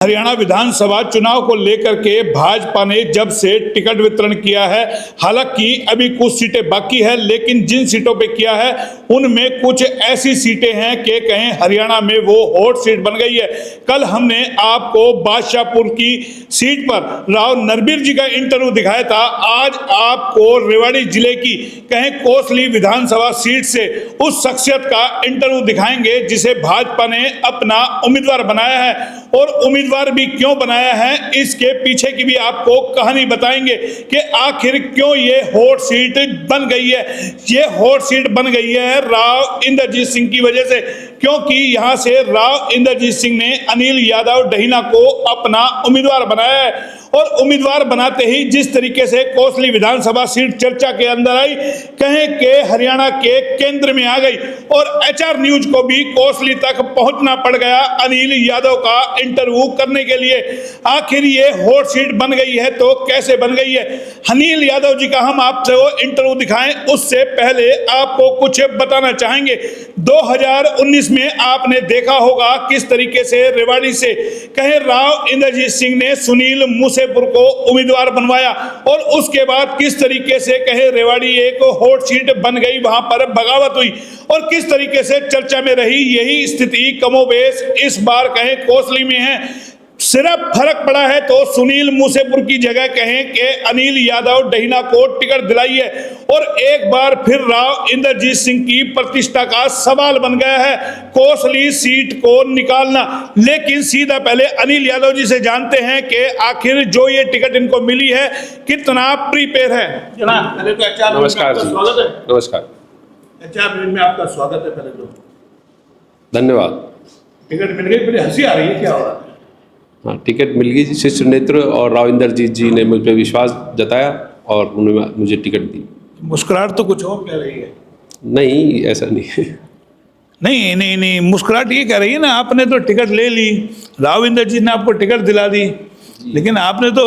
हरियाणा विधानसभा चुनाव को लेकर के भाजपा ने जब से टिकट वितरण किया है, हालांकि अभी कुछ सीटें बाकी है, लेकिन जिन सीटों पे किया है उनमें कुछ ऐसी सीटें हैं कि कहीं हरियाणा में वो हॉट सीट बन गई है। कल हमने आपको बादशाहपुर की सीट पर राव नरबीर जी का इंटरव्यू दिखाया था। आज आपको रेवाड़ी जिले की कहीं कोसली विधानसभा सीट से उस शख्सियत का इंटरव्यू दिखाएंगे जिसे भाजपा ने अपना उम्मीदवार बनाया है। और उम्मीदवार भी क्यों बनाया है, इसके पीछे की भी आपको कहानी बताएंगे कि आखिर क्यों ये हॉट सीट बन गई है। ये हॉट सीट बन गई है राव इंद्रजीत सिंह की वजह से, क्योंकि यहां से राव इंद्रजीत सिंह ने अनिल यादव डहीना को अपना उम्मीदवार बनाया है। और उम्मीदवार बनाते ही जिस तरीके से कोसली विधानसभा सीट चर्चा के अंदर आई, कहें कि हरियाणा के केंद्र में आ गई और एचआर न्यूज को भी कोसली तक पहुंचना पड़ गया अनिल यादव का इंटरव्यू करने के लिए। आखिर ये हॉट सीट बन गई है तो कैसे बन गई है, अनिल यादव जी का हम आपसे वो इंटरव्यू दिखाएं उससे पहले आपको कुछ बताना चाहेंगे। 2019 में आपने देखा होगा किस तरीके से रेवाड़ी से कहे राव इंद्रजीत सिंह ने सुनील मूसेपुर को उम्मीदवार बनवाया और उसके बाद किस तरीके से कहे रेवाड़ी एक हॉट सीट बन गई, वहां पर बगावत हुई और किस तरीके से चर्चा में रही। यही स्थिति कमोबेश इस बार कहे कोसली में है। सिर्फ फर्क पड़ा है तो सुनील मूसेपुर की जगह कहें कि अनिल यादव डहीना को टिकट दिलाई है और एक बार फिर राव इंद्रजीत सिंह की प्रतिष्ठा का सवाल बन गया है कोसली सीट को निकालना। लेकिन सीधा पहले अनिल यादव जी से जानते हैं कि आखिर जो ये टिकट इनको मिली है कितना प्रीपेयर है। पहले तो नमस्कार जी। स्वागत है। नमस्कार। एचआर में आपका स्वागत है। पहले तो धन्यवाद। टिकट मिल गई, बड़ी हंसी आ रही है, क्या हो रहा है? हाँ, टिकट मिल गई। शिष्य नेत्र और राव इंद्रजीत जी ने मुझ पर विश्वास जताया और उन्होंने मुझे टिकट दी। मुस्कुराहट तो कुछ और कह रही है। नहीं, ऐसा नहीं है। नहीं, मुस्कुराहट ये कह रही है ना, आपने तो टिकट ले ली, राव इंद्रजीत ने आपको टिकट दिला दी, लेकिन आपने तो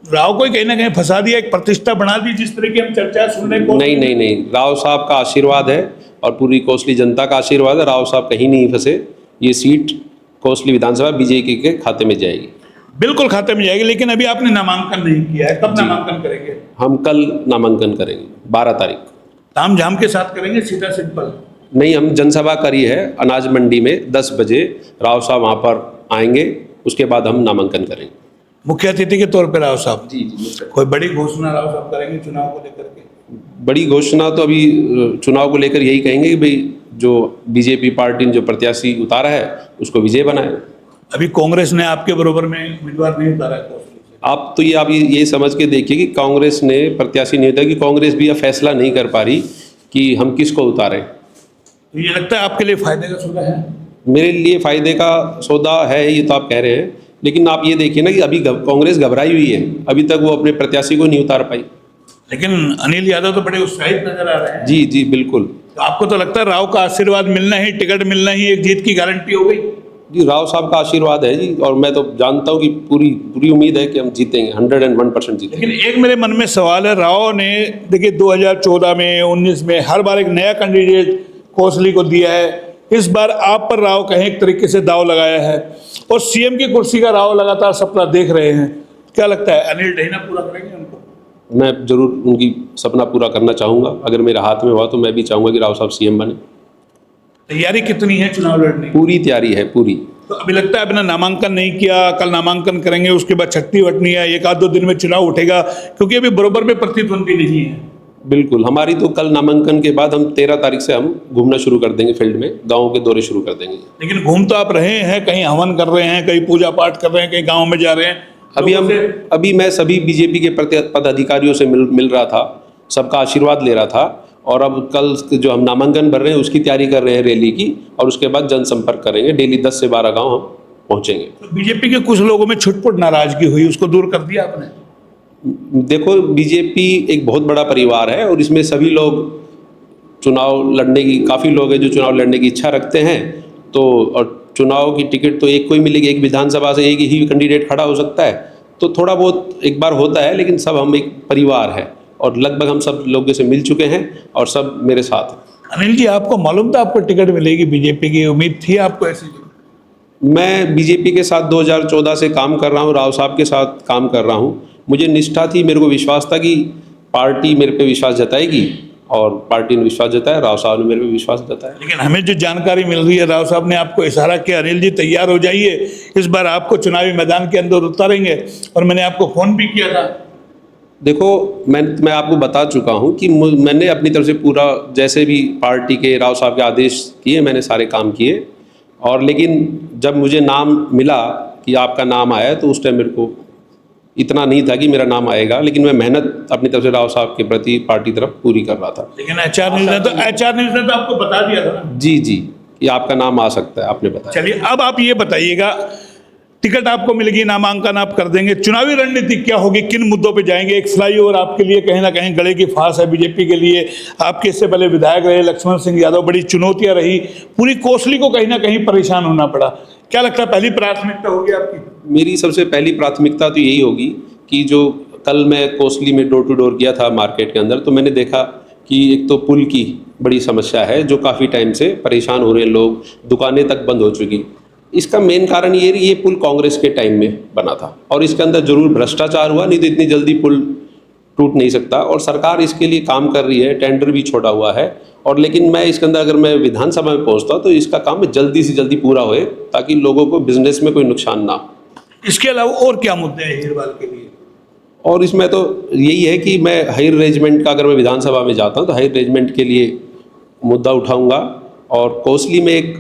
राव को ही कहीं ना कहीं फंसा दिया, एक प्रतिष्ठा बना दी जिस तरह की हम चर्चा सुनने को। नहीं, राव साहब का आशीर्वाद है और पूरी कोसली जनता का आशीर्वाद है। राव साहब कहीं नहीं फंसे। ये सीट कोसली विधानसभा बीजेपी के खाते में जाएगी। बिल्कुल खाते में जाएगी, लेकिन अभी आपने नामांकन नहीं किया है। कब नामांकन करेंगे? हम कल नामांकन करेंगे 12 तारीख। ताम झाम के साथ करेंगे, सीधा सिंपल? नहीं, हम जनसभा करी है अनाज मंडी में 10 बजे। राव साहब वहाँ पर आएंगे, उसके बाद हम नामांकन करेंगे मुख्य अतिथि के तौर पर। राव साहब जी। कोई बड़ी घोषणा राव साहब करेंगे चुनाव को लेकर के? बड़ी घोषणा तो अभी चुनाव को लेकर यही कहेंगे कि भाई जो बीजेपी पार्टी ने जो प्रत्याशी उतारा है उसको विजय बनाए। अभी कांग्रेस ने आपके बरोबर में उम्मीदवार नहीं उतारा है। आप ये समझ के देखिए कि कांग्रेस ने प्रत्याशी नहीं उतारा, कि कांग्रेस भी यह फैसला नहीं कर पा रही कि हम किसको उतारें। तो ये लगता है आपके लिए फायदे का सौदा है? मेरे लिए फायदे का सौदा है, ये तो आप कह रहे हैं, लेकिन आप ये देखिए ना कि अभी कांग्रेस घबराई हुई है, अभी तक वो अपने प्रत्याशी को नहीं उतार पाई। लेकिन अनिल यादव तो बड़े उत्साहित नजर आ रहे हैं। जी बिल्कुल। तो आपको तो लगता है राव का आशीर्वाद मिलना ही, टिकट मिलना ही एक जीत की गारंटी हो गई? जी, राव साहब का आशीर्वाद है जी, और मैं तो जानता हूँ कि पूरी उम्मीद है कि हम जीतेंगे, 101% जीतेंगे। लेकिन एक मेरे मन में सवाल है, राव ने देखिए 2014 में 19 में हर बार एक नया कैंडिडेट कोसली को दिया है। इस बार आप पर राव कहें एक तरीके से दाव लगाया है और सीएम की कुर्सी का राव लगातार सपना देख रहे हैं। क्या लगता है अनिल डहीना पूरा करेंगे उनको? मैं जरूर उनकी सपना पूरा करना चाहूँगा। अगर मेरे हाथ में हुआ तो मैं भी चाहूँगा कि राव साहब सीएम बने। तैयारी कितनी है चुनाव लड़ने की? पूरी तैयारी है, पूरी। तो अभी लगता है अपना नामांकन नहीं किया, कल नामांकन करेंगे, उसके बाद छट्टी वटनी है, 1-2 दिन में चुनाव उठेगा, क्योंकि अभी बराबर में प्रतिद्वंदी नहीं है। बिल्कुल, हमारी तो कल नामांकन के बाद हम 13 तारीख से हम घूमना शुरू कर देंगे, फील्ड में गाँव के दौरे शुरू कर देंगे। लेकिन घूम तो आप रहे हैं, कहीं हवन कर रहे हैं, कहीं पूजा पाठ कर रहे हैं, कहीं गाँव में जा रहे हैं। अभी मैं सभी बीजेपी के पदाधिकारियों से मिल रहा था, सबका आशीर्वाद ले रहा था, और अब कल जो हम नामांकन भर रहे हैं उसकी तैयारी कर रहे हैं रैली की, और उसके बाद जनसंपर्क करेंगे। डेली 10 से 12 गांव हम पहुंचेंगे। तो बीजेपी के कुछ लोगों में छुटपुट नाराजगी हुई, उसको दूर कर दिया आपने? देखो, बीजेपी एक बहुत बड़ा परिवार है और इसमें सभी लोग चुनाव लड़ने की, काफ़ी लोग हैं जो चुनाव लड़ने की इच्छा रखते हैं। तो और चुनाव की टिकट तो एक को ही मिलेगी, एक विधानसभा से एक ही कैंडिडेट खड़ा हो सकता है, तो थोड़ा बहुत एक बार होता है, लेकिन सब हम एक परिवार है और लगभग हम सब लोगों से मिल चुके हैं और सब मेरे साथ हैं। अनिल जी, आपको मालूम था आपको टिकट मिलेगी बीजेपी की? उम्मीद थी आपको ऐसी? मैं बीजेपी के साथ 2014 से काम कर रहा हूँ, राव साहब के साथ काम कर रहा हूँ। मुझे निष्ठा थी, मेरे को विश्वास था कि पार्टी मेरे पे विश्वास जताएगी और पार्टी ने विश्वास जताया, राव साहब ने मेरे पे विश्वास जताया। लेकिन हमें जो जानकारी मिल रही है, राव साहब ने आपको इशारा किया, अनिल जी तैयार हो जाइए, इस बार आपको चुनावी मैदान के अंदर उतारेंगे, और मैंने आपको फ़ोन भी किया था। देखो, मैं आपको बता चुका हूँ कि मैंने अपनी तरफ से पूरा, जैसे भी पार्टी के राव साहब के आदेश किए, मैंने सारे काम किए। और लेकिन जब मुझे नाम मिला कि आपका नाम आया, तो उस टाइम मेरे को इतना नहीं था कि मेरा नाम आएगा, लेकिन मैं मेहनत अपनी तरफ से राव साहब के प्रति पार्टी तरफ पूरी कर रहा था। लेकिन एचआर न्यूज़ ने तो आपको बता दिया था ना। जी जी, कि आपका नाम आ सकता है, आपने बताया। चलिए, अब आप ये बताइएगा, टिकट आपको मिलेगी, नामांकन आप कर देंगे, चुनावी रणनीति क्या होगी, किन मुद्दों पे जाएंगे? एक फ्लाईओवर आपके लिए कहीं ना कहीं गले की फांस है बीजेपी के लिए। आपके इससे पहले विधायक रहे लक्ष्मण सिंह यादव, बड़ी चुनौतियां रही, पूरी कोसली को कहीं ना कहीं परेशान होना पड़ा। क्या लगता है पहली प्राथमिकता होगी आपकी? मेरी सबसे पहली प्राथमिकता तो यही होगी कि जो कल मैं कोसली में डोर टू डोर गया था मार्केट के अंदर, तो मैंने देखा कि एक तो पुल की बड़ी समस्या है, जो काफ़ी टाइम से परेशान हो रहे हैं लोग, दुकानें तक बंद हो चुकी। इसका मेन कारण ये पुल कांग्रेस के टाइम में बना था और इसके अंदर जरूर भ्रष्टाचार हुआ, नहीं तो इतनी जल्दी पुल टूट नहीं सकता। और सरकार इसके लिए काम कर रही है, टेंडर भी छोड़ा हुआ है। और लेकिन मैं इसके अंदर, अगर मैं विधानसभा में पहुंचता हूं, तो इसका काम जल्दी से जल्दी पूरा होए, ताकि लोगों को बिजनेस में कोई नुकसान ना हो। इसके अलावा और क्या मुद्दे हैं हीरवाल के लिए? और इसमें तो यही है कि मैं हायर रेजिमेंट का, अगर मैं विधानसभा में जाता हूँ तो हायर रेजिमेंट के लिए मुद्दा उठाऊंगा और कोसली में एक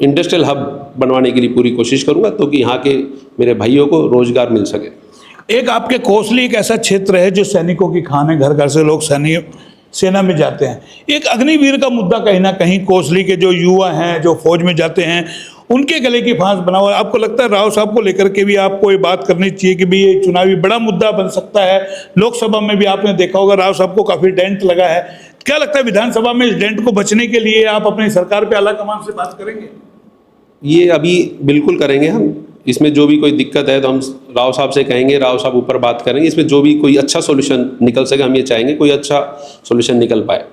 इंडस्ट्रियल हब बनवाने के लिए पूरी कोशिश करूंगा, तो कि यहाँ के मेरे भाइयों को रोजगार मिल सके। एक आपके कोसली एक ऐसा क्षेत्र है जो सैनिकों की खान है, घर घर से लोग सेना में जाते हैं। एक अग्निवीर का मुद्दा कहीं ना कहीं कोसली के जो युवा हैं, जो फौज में जाते हैं, उनके गले की फांस बना हुआ है। आपको लगता है राव साहब को लेकर के भी आपको ये बात करनी चाहिए कि भाई ये चुनावी बड़ा मुद्दा बन सकता है? लोकसभा में भी आपने देखा होगा राव साहब को काफ़ी डेंट लगा है। क्या लगता है विधानसभा में इस डेंट को बचने के लिए आप अपनी सरकार पे आला कमान से बात करेंगे? ये अभी बिल्कुल करेंगे हम। इसमें जो भी कोई दिक्कत है तो हम राव साहब से कहेंगे, राव साहब ऊपर बात करेंगे। इसमें जो भी कोई अच्छा सोल्यूशन निकल सके, हम ये चाहेंगे कोई अच्छा सोल्यूशन निकल पाए।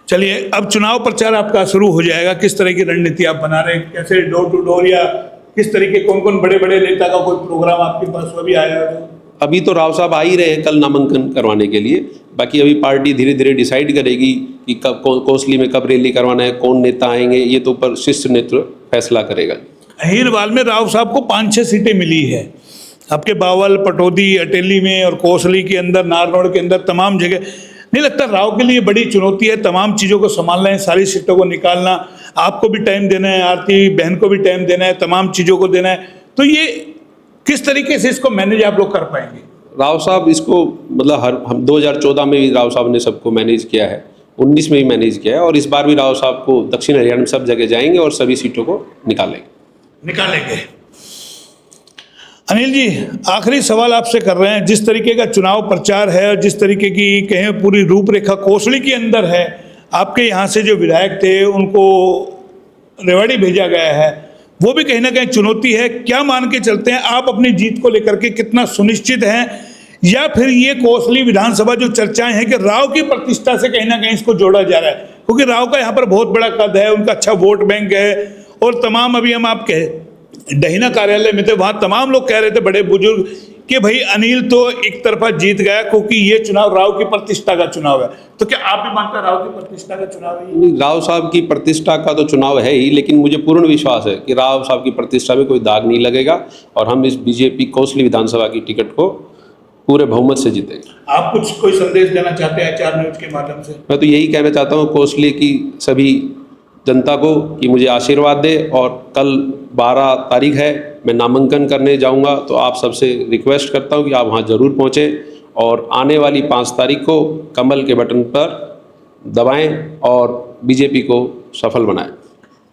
चलिए, अब चुनाव प्रचार आपका शुरू हो जाएगा, किस तरह की रणनीति आप बना रहे हैं? कैसे डोर टू डोर, या किस तरीके, कौन कौन बड़े बड़े नेता का कोई प्रोग्राम आपके पास वो भी आया है? अभी तो राव साहब आ ही रहे हैं कल नामांकन करवाने के लिए। बाकी अभी पार्टी धीरे धीरे डिसाइड करेगी कि कब कोसली में कब रैली करवाना है, कौन नेता आएंगे, ये तो ऊपर शीर्ष नेतृत्व फैसला करेगा। हीरवाल में राव साहब को 5-6 सीटें मिली है। आपके बावल, पटौदी, अटेली में और कोसली के अंदर, नारनौड़ के अंदर, तमाम जगह। नहीं लगता राव के लिए बड़ी चुनौती है तमाम चीज़ों को संभालना है, सारी सीटों को निकालना? आपको भी टाइम देना है, आरती बहन को भी टाइम देना है, तमाम चीज़ों को देना है, तो ये किस तरीके से इसको मैनेज आप लोग कर पाएंगे? राव साहब इसको, मतलब हम 2014 में भी राव साहब ने सबको मैनेज किया है, 19 में भी मैनेज किया है, और इस बार भी राव साहब को दक्षिण हरियाणा में सब जगह जाएंगे और सभी सीटों को निकालेंगे। अनिल जी, आखिरी सवाल आपसे कर रहे हैं। जिस तरीके का चुनाव प्रचार है और जिस तरीके की कहें पूरी रूपरेखा कोसली के अंदर है, आपके यहाँ से जो विधायक थे उनको रेवाड़ी भेजा गया है, वो भी कहीं ना कहीं चुनौती है। क्या मान के चलते हैं आप अपनी जीत को लेकर के, कितना सुनिश्चित हैं? या फिर ये कोसली विधानसभा जो चर्चाएं हैं कि राव की प्रतिष्ठा से कहीं ना कहीं इसको जोड़ा जा रहा है, क्योंकि राव का यहाँ पर बहुत बड़ा कद है, उनका अच्छा वोट बैंक है, और तमाम, अभी हम आपके डहीना कार्यालय में थे, वहाँ तमाम लोग कह रहे थे, बड़े बुजुर्ग, कि भाई अनिल तो एक तरफा जीत गया क्योंकि ये चुनाव राव की प्रतिष्ठा का चुनाव है। तो क्या आप भी मानते हैं राव की प्रतिष्ठा का चुनाव है? नहीं, राव साहब की प्रतिष्ठा का तो चुनाव है ही, लेकिन मुझे पूर्ण विश्वास है कि राव साहब की प्रतिष्ठा में कोई दाग नहीं लगेगा और हम इस बीजेपी कोसली विधानसभा की टिकट को पूरे बहुमत से जीतेंगे। आप कुछ कोई संदेश देना चाहते हैं एचआर न्यूज के माध्यम से? मैं तो यही कहना चाहता हूँ कोसली की सभी जनता को कि मुझे आशीर्वाद दे, और कल 12 तारीख है, मैं नामांकन करने जाऊंगा, तो आप सबसे रिक्वेस्ट करता हूं कि आप वहां जरूर पहुंचें और आने वाली 5 तारीख को कमल के बटन पर दबाएं और बीजेपी को सफल बनाएं।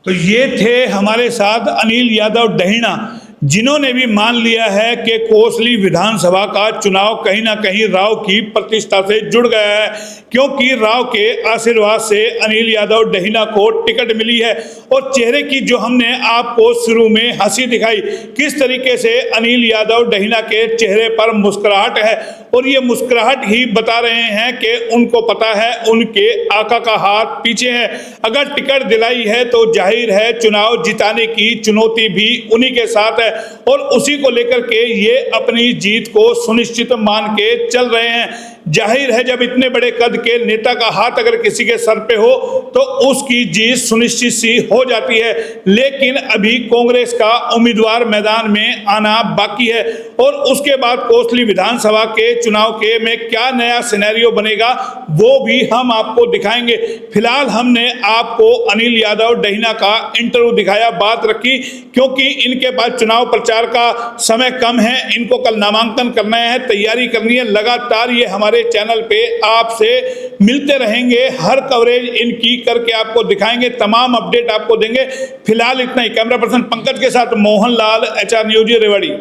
तो ये थे हमारे साथ अनिल यादव डहीना, जिन्होंने भी मान लिया है कि कोसली विधानसभा का चुनाव कहीं ना कहीं राव की प्रतिष्ठा से जुड़ गया है, क्योंकि राव के आशीर्वाद से अनिल यादव डहीना को टिकट मिली है। और चेहरे की जो हमने आपको शुरू में हंसी दिखाई, किस तरीके से अनिल यादव डहीना के चेहरे पर मुस्कुराहट है, और ये मुस्कुराहट ही बता रहे हैं कि उनको पता है उनके आका का हाथ पीछे है। अगर टिकट दिलाई है तो जाहिर है चुनाव जिताने की चुनौती भी उन्हीं के साथ है, और उसी को लेकर के ये अपनी जीत को सुनिश्चित मान के चल रहे हैं। जाहिर है जब इतने बड़े कद के नेता का हाथ अगर किसी के सर पे हो तो उसकी जीत सुनिश्चित सी हो जाती है, लेकिन अभी कांग्रेस का उम्मीदवार मैदान में आना बाकी है, और उसके बाद कोसली विधानसभा के चुनाव के में क्या नया सिनेरियो बनेगा वो भी हम आपको दिखाएंगे। फिलहाल हमने आपको अनिल यादव डहीना का इंटरव्यू दिखाया, बात रखी, क्योंकि इनके पास चुनाव प्रचार का समय कम है, इनको कल नामांकन करना है, तैयारी करनी है। लगातार ये हमारे चैनल पे आपसे मिलते रहेंगे, हर कवरेज इनकी करके आपको दिखाएंगे, तमाम अपडेट आपको देंगे। फिलहाल इतना ही। कैमरा पर्सन पंकज के साथ मोहन लाल, HR न्यूज रेवाड़ी।